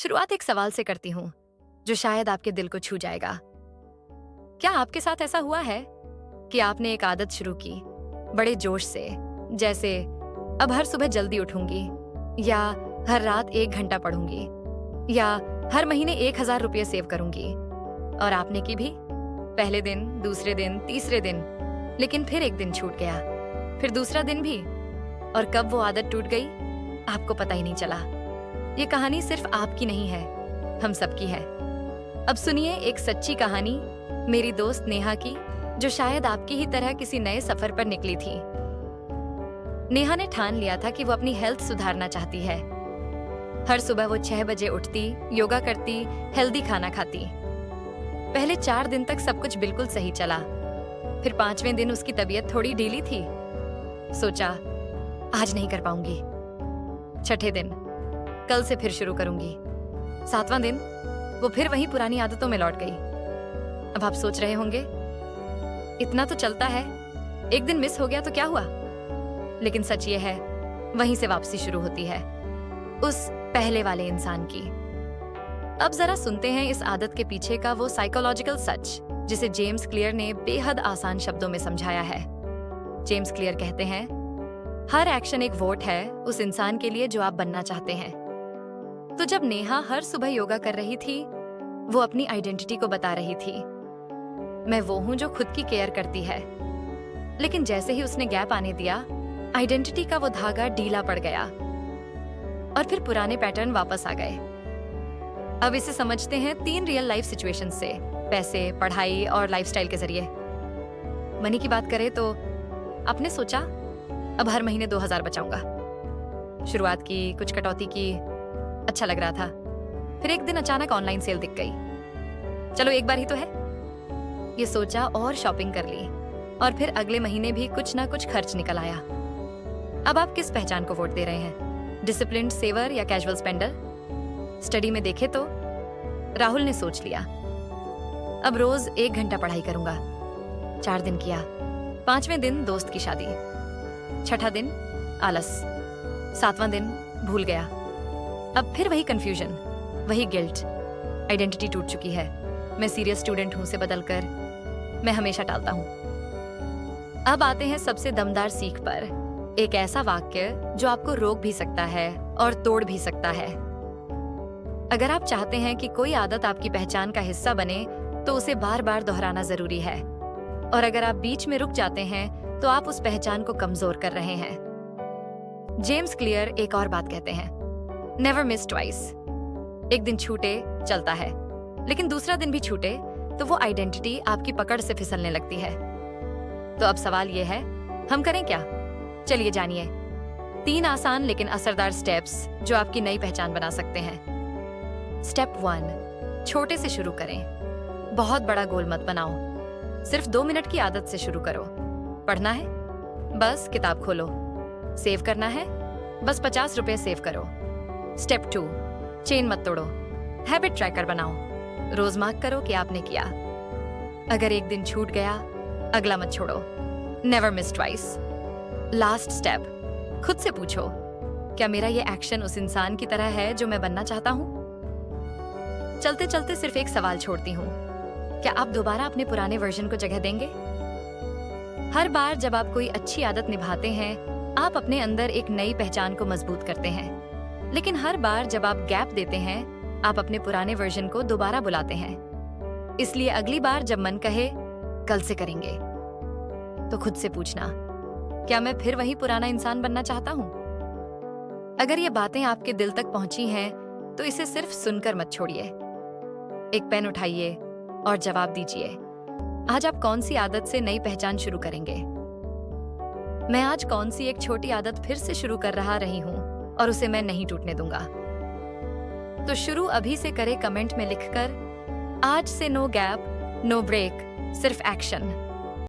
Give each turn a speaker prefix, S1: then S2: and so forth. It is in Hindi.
S1: शुरुआत एक सवाल से करती हूँ जो शायद आपके दिल को छू जाएगा। क्या आपके साथ ऐसा हुआ है कि आपने एक आदत शुरू की बड़े जोश से, जैसे अब हर सुबह जल्दी उठूंगी, या हर रात 1 घंटा पढ़ूंगी, या हर महीने 1,000 रुपये सेव करूंगी, और आपने की भी? पहले दिन, दूसरे दिन, तीसरे दिन, लेकिन फिर एक दिन छूट गया, फिर दूसरा दिन भी, और कब वो आदत टूट गई आपको पता ही नहीं चला। ये कहानी सिर्फ आपकी नहीं है, हम सबकी है। अब सुनिए एक सच्ची कहानी मेरी दोस्त नेहा की, जो शायद आपकी ही तरह किसी नए सफर पर निकली थी। नेहा ने ठान लिया था कि वो अपनी हेल्थ सुधारना चाहती है। हर सुबह वो 6 बजे उठती, योगा करती, हेल्दी खाना खाती। पहले 4 दिन तक सब कुछ बिल्कुल सही चला। फिर 5वें दिन उसकी तबीयत थोड़ी ढीली थी। सोचा आज नहीं कर पाऊंगी। 6ठे दिन कल से फिर शुरू करूंगी। 7वां दिन वो फिर वही पुरानी आदतों में लौट गई। अब आप सोच रहे होंगे इतना तो चलता है, एक दिन मिस हो गया तो क्या हुआ? लेकिन सच ये है, वहीं से वापसी शुरू होती है, उस पहले वाले इंसान की। अब जरा सुनते हैं इस आदत के पीछे का वो साइकोलॉजिकल सच, जिसे जेम्स क्लियर ने बेहद आसान शब्दों में समझाया है। जेम्स क्लियर कहते हैं, हर एक्शन एक वोट है उस इंसान के लिए जो आप बनना चाहते हैं। तो जब नेहा हर सुबह योगा कर रही थी, वो अपनी आइडेंटिटी को बता रही थी, मैं वो हूं जो खुद की केयर करती है। लेकिन जैसे ही उसने गैप आने दिया, आइडेंटिटी का वो धागा ढीला पड़ गया और फिर पुराने पैटर्न वापस आ गए। अब इसे समझते हैं 3 रियल लाइफ सिचुएशंस से, पैसे, पढ़ाई और लाइफस्टाइल के जरिए। मनी की बात करें तो आपने सोचा अब हर महीने 2,000 बचाऊंगा। शुरुआत की, कुछ कटौती की, अच्छा लग रहा था। फिर एक दिन अचानक ऑनलाइन सेल दिख गई। चलो एक बार ही तो है, ये सोचा और शॉपिंग कर ली, और फिर अगले महीने भी कुछ ना कुछ खर्च निकल आया। अब आप किस पहचान को वोट दे रहे हैं? डिसिप्लिन्ड सेवर या कैजुअल स्पेंडर? स्टडी में देखे तो राहुल ने सोच लिया, अब रोज 1 घंटा पढ़ाई करूंगा। 4 दिन किया, 5वें दिन दोस्त की शादी, 6ठा दिन आलस, 7वां दिन भूल गया। अब फिर वही कंफ्यूजन, वही गिल्ट। आइडेंटिटी टूट चुकी है। मैं सीरियस स्टूडेंट हूं से बदलकर मैं हमेशा टालता हूं। अब आते हैं सबसे दमदार सीख पर, एक ऐसा वाक्य जो आपको रोक भी सकता है और तोड़ भी सकता है। अगर आप चाहते हैं कि कोई आदत आपकी पहचान का हिस्सा बने, तो उसे बार बार दोहराना जरूरी है, और अगर आप बीच में रुक जाते हैं तो आप उस पहचान को कमजोर कर रहे हैं। जेम्स क्लियर एक और बात कहते हैं, नेवर मिस ट्वाइस। एक दिन छूटे चलता है, लेकिन दूसरा दिन भी छूटे तो वो आइडेंटिटी आपकी पकड़ से फिसलने लगती है। तो अब सवाल ये है, हम करें क्या? चलिए जानिए 3 आसान लेकिन असरदार स्टेप्स जो आपकी नई पहचान बना सकते हैं। स्टेप 1, छोटे से शुरू करें। बहुत बड़ा गोल मत बनाओ, सिर्फ 2 मिनट की आदत से शुरू करो। पढ़ना है, बस किताब खोलो। सेव करना है, बस 50 रुपए सेव करो। स्टेप 2, चेन मत तोड़ो, हैबिट ट्रैकर बनाओ। रोज मार्क करो कि आपने किया। अगर एक दिन छूट गया, अगला मत छोड़ो। Never miss twice. Last step, खुद से पूछो, क्या मेरा ये एक्शन उस इंसान की तरह है जो मैं बनना चाहता हूँ? चलते चलते सिर्फ एक सवाल छोड़ती हूँ, क्या आप दोबारा अपने पुराने वर्जन को जगह देंगे? हर बार जब आप कोई अच्छी आदत निभाते हैं, आप अपने अंदर एक नई पहचान को मजबूत करते हैं। लेकिन हर बार जब आप गैप देते हैं, आप अपने पुराने वर्जन को दोबारा बुलाते हैं। इसलिए अगली बार जब मन कहे कल से करेंगे, तो खुद से पूछना, क्या मैं फिर वही पुराना इंसान बनना चाहता हूँ? अगर ये बातें आपके दिल तक पहुंची हैं, तो इसे सिर्फ सुनकर मत छोड़िए। एक पेन उठाइए और जवाब दीजिए, आज आप कौन सी आदत से नई पहचान शुरू करेंगे? मैं आज कौन सी एक छोटी आदत फिर से शुरू कर रही हूँ, और उसे मैं नहीं टूटने दूंगा। तो शुरू अभी से करें कमेंट में लिखकर, आज से नो गैप, नो ब्रेक, सिर्फ एक्शन।